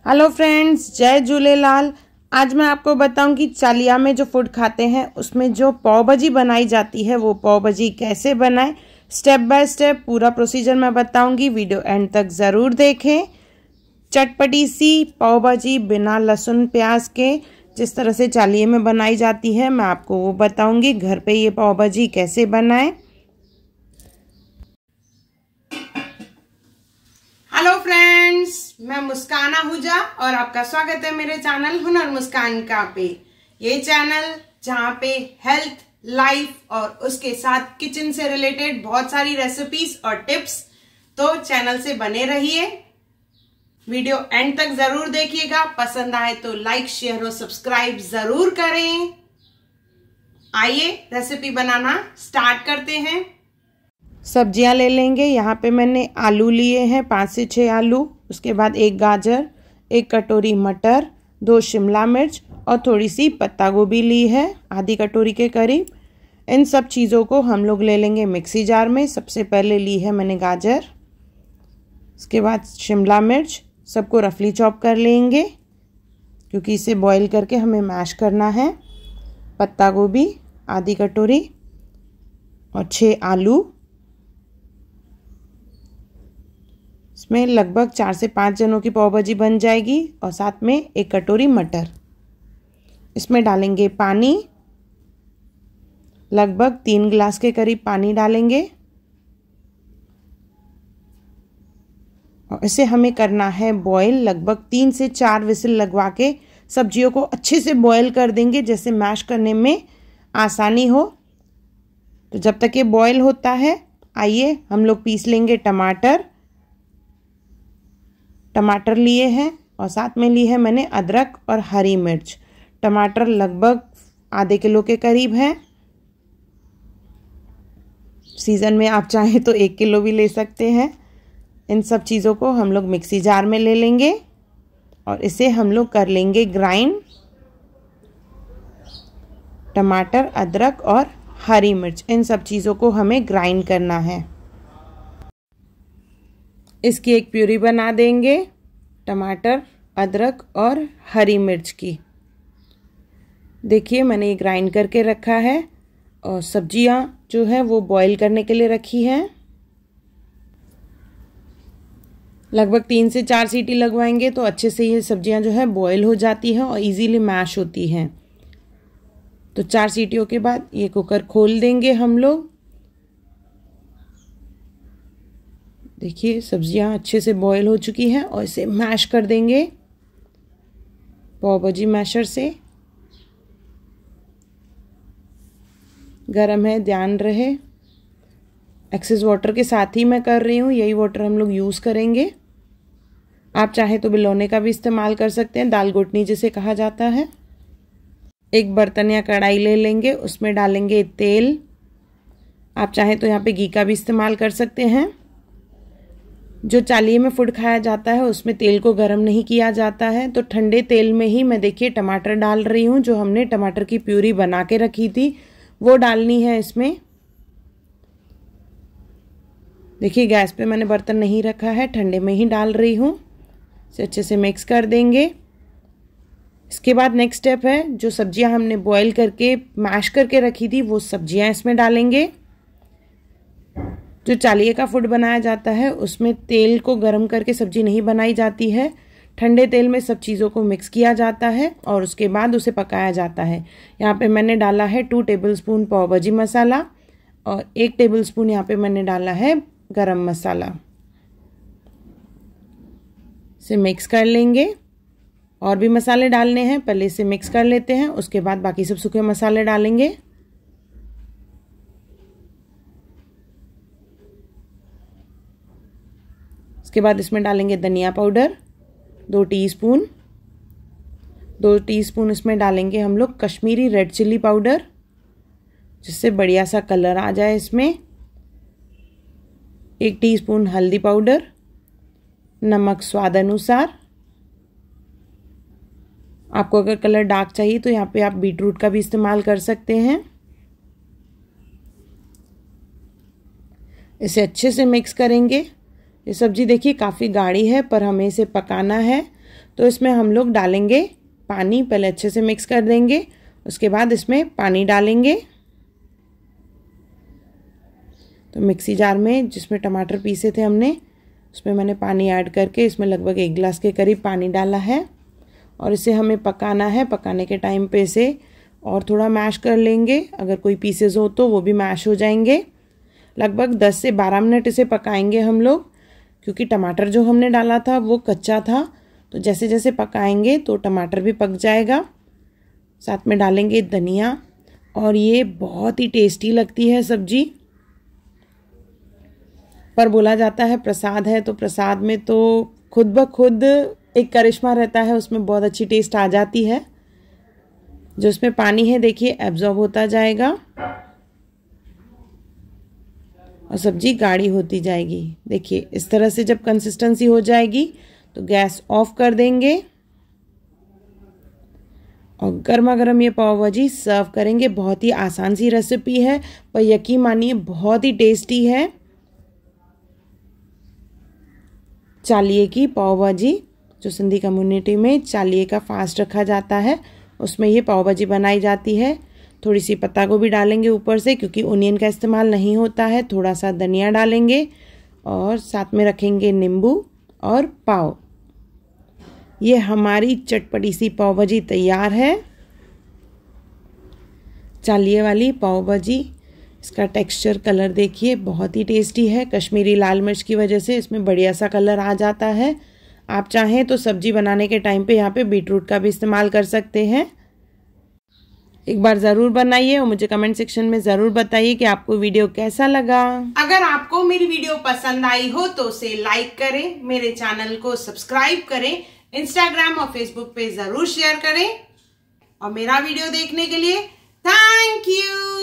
Hello friends, जय झूलेलाल। आज मैं आपको बताऊंगी चालिया में जो फूड खाते हैं उसमें जो पाव भाजी बनाई जाती है वो पाव भाजी कैसे बनाएं। स्टेप बाय स्टेप पूरा प्रोसीजर मैं बताऊंगी, वीडियो एंड तक ज़रूर देखें। चटपटी सी पाव भाजी बिना लहसुन प्याज के जिस तरह से चालिये में बनाई जाती है मैं आपको वो बताऊंगी। घर पे ये पाव भाजी कैसे बनाएं। हेलो फ्रेंड्स, मैं मुस्कान आहूजा और आपका स्वागत है मेरे चैनल हुनर मुस्कान का पे। ये चैनल जहाँ पे हेल्थ, लाइफ और उसके साथ किचन से रिलेटेड बहुत सारी रेसिपीज और टिप्स, तो चैनल से बने रहिए। वीडियो एंड तक जरूर देखिएगा। पसंद आए तो लाइक, शेयर और सब्सक्राइब जरूर करें। आइए रेसिपी बनाना स्टार्ट करते हैं। सब्जियां ले लेंगे। यहाँ पे मैंने आलू लिए हैं 5 से 6 आलू, उसके बाद 1 गाजर, 1 कटोरी मटर, 2 शिमला मिर्च और थोड़ी सी पत्ता गोभी ली है, आधी कटोरी के करीब। इन सब चीज़ों को हम लोग ले लेंगे मिक्सी जार में। सबसे पहले ली है मैंने गाजर, उसके बाद शिमला मिर्च, सबको रफली चॉप कर लेंगे क्योंकि इसे बॉईल करके हमें मैश करना है। पत्ता गोभी आधी कटोरी और 6 आलू, इसमें लगभग 4 से 5 जनों की पाव भाजी बन जाएगी। और साथ में 1 कटोरी मटर। इसमें डालेंगे पानी, लगभग 3 गिलास के करीब पानी डालेंगे और इसे हमें करना है बॉईल। लगभग 3 से 4 विसिल लगवा के सब्जियों को अच्छे से बॉईल कर देंगे, जैसे मैश करने में आसानी हो। तो जब तक ये बॉईल होता है आइए हम लोग पीस लेंगे टमाटर लिए हैं और साथ में ली है मैंने अदरक और हरी मिर्च। टमाटर लगभग आधे किलो के करीब है। सीज़न में आप चाहें तो 1 किलो भी ले सकते हैं। इन सब चीज़ों को हम लोग मिक्सी जार में ले लेंगे और इसे हम लोग कर लेंगे ग्राइंड। टमाटर, अदरक और हरी मिर्च, इन सब चीज़ों को हमें ग्राइंड करना है। इसकी एक प्यूरी बना देंगे, टमाटर, अदरक और हरी मिर्च की। देखिए मैंने ये ग्राइंड करके रखा है और सब्जियां जो है वो बॉईल करने के लिए रखी हैं। लगभग 3 से 4 सीटी लगवाएंगे तो अच्छे से ये सब्जियां जो है बॉईल हो जाती हैं और इजीली मैश होती हैं। तो 4 सीटियों के बाद ये कुकर खोल देंगे हम लोग। देखिए सब्जियां अच्छे से बॉईल हो चुकी हैं और इसे मैश कर देंगे पाव भाजी मैशर से। गरम है, ध्यान रहे। एक्सेस वाटर के साथ ही मैं कर रही हूँ, यही वाटर हम लोग यूज़ करेंगे। आप चाहे तो बिलौने का भी इस्तेमाल कर सकते हैं, दाल घोटनी जिसे कहा जाता है। एक बर्तन या कढ़ाई ले लेंगे, उसमें डालेंगे तेल। आप चाहे तो यहाँ पे घी का भी इस्तेमाल कर सकते हैं। जो चालिये में फूड खाया जाता है उसमें तेल को गर्म नहीं किया जाता है, तो ठंडे तेल में ही मैं देखिए टमाटर डाल रही हूँ। जो हमने टमाटर की प्यूरी बना के रखी थी वो डालनी है इसमें। देखिए गैस पे मैंने बर्तन नहीं रखा है, ठंडे में ही डाल रही हूँ। इसे अच्छे से मिक्स कर देंगे। इसके बाद नेक्स्ट स्टेप है, जो सब्जियां हमने बॉईल करके मैश करके रखी थी वो सब्जियां इसमें डालेंगे। जो चालिये का फूड बनाया जाता है उसमें तेल को गर्म करके सब्जी नहीं बनाई जाती है, ठंडे तेल में सब चीज़ों को मिक्स किया जाता है और उसके बाद उसे पकाया जाता है। यहाँ पे मैंने डाला है 2 टेबलस्पून पाव भाजी मसाला और 1 टेबलस्पून यहाँ पे मैंने डाला है गरम मसाला। इसे मिक्स कर लेंगे। और भी मसाले डालने हैं, पहले इसे मिक्स कर लेते हैं, उसके बाद बाकी सब सूखे मसाले डालेंगे। उसके बाद इसमें डालेंगे धनिया पाउडर 2 टीस्पून। 2 टीस्पून इसमें डालेंगे हम लोग कश्मीरी रेड चिल्ली पाउडर, जिससे बढ़िया सा कलर आ जाए इसमें। 1 टीस्पून हल्दी पाउडर, नमक स्वाद अनुसार। आपको अगर कलर डार्क चाहिए तो यहाँ पे आप बीटरूट का भी इस्तेमाल कर सकते हैं। इसे अच्छे से मिक्स करेंगे ये सब्जी देखिए काफ़ी गाढ़ी है, पर हमें इसे पकाना है। तो इसमें हम लोग डालेंगे पानी, पहले अच्छे से मिक्स कर देंगे, उसके बाद इसमें पानी डालेंगे। तो मिक्सी जार में जिसमें टमाटर पीसे थे हमने, उसमें मैंने पानी ऐड करके इसमें लगभग 1 गिलास के करीब पानी डाला है और इसे हमें पकाना है। पकाने के टाइम पे इसे और थोड़ा मैश कर लेंगे, अगर कोई पीसेस हो तो वो भी मैश हो जाएंगे। लगभग 10 से 12 मिनट इसे पकाएंगे हम लोग, क्योंकि टमाटर जो हमने डाला था वो कच्चा था। तो जैसे जैसे पकाएंगे तो टमाटर भी पक जाएगा। साथ में डालेंगे धनिया, और ये बहुत ही टेस्टी लगती है सब्जी। पर बोला जाता है प्रसाद है, तो प्रसाद में तो खुद ब खुद एक करिश्मा रहता है, उसमें बहुत अच्छी टेस्ट आ जाती है। जो इसमें पानी है देखिए एब्जॉर्ब होता जाएगा और सब्जी गाढ़ी होती जाएगी। देखिए इस तरह से जब कंसिस्टेंसी हो जाएगी तो गैस ऑफ कर देंगे और गर्मा गर्म ये पाव भाजी सर्व करेंगे। बहुत ही आसान सी रेसिपी है, पर यकीन मानिए बहुत ही टेस्टी है। चालिये की पाव भाजी, जो सिंधी कम्युनिटी में चालिये का फास्ट रखा जाता है, उसमें ये पाव भाजी बनाई जाती है। थोड़ी सी पत्ता गोभी डालेंगे ऊपर से, क्योंकि ओनियन का इस्तेमाल नहीं होता है। थोड़ा सा धनिया डालेंगे और साथ में रखेंगे नींबू और पाव। ये हमारी चटपटी सी पाव भाजी तैयार है, चालिये वाली पाव भाजी। इसका टेक्सचर, कलर देखिए बहुत ही टेस्टी है। कश्मीरी लाल मिर्च की वजह से इसमें बढ़िया सा कलर आ जाता है। आप चाहें तो सब्जी बनाने के टाइम पे यहाँ पे बीटरूट का भी इस्तेमाल कर सकते हैं। एक बार ज़रूर बनाइए और मुझे कमेंट सेक्शन में ज़रूर बताइए कि आपको वीडियो कैसा लगा। अगर आपको मेरी वीडियो पसंद आई हो तो उसे लाइक करें, मेरे चैनल को सब्सक्राइब करें, इंस्टाग्राम और फेसबुक पे ज़रूर शेयर करें। और मेरा वीडियो देखने के लिए थैंक यू।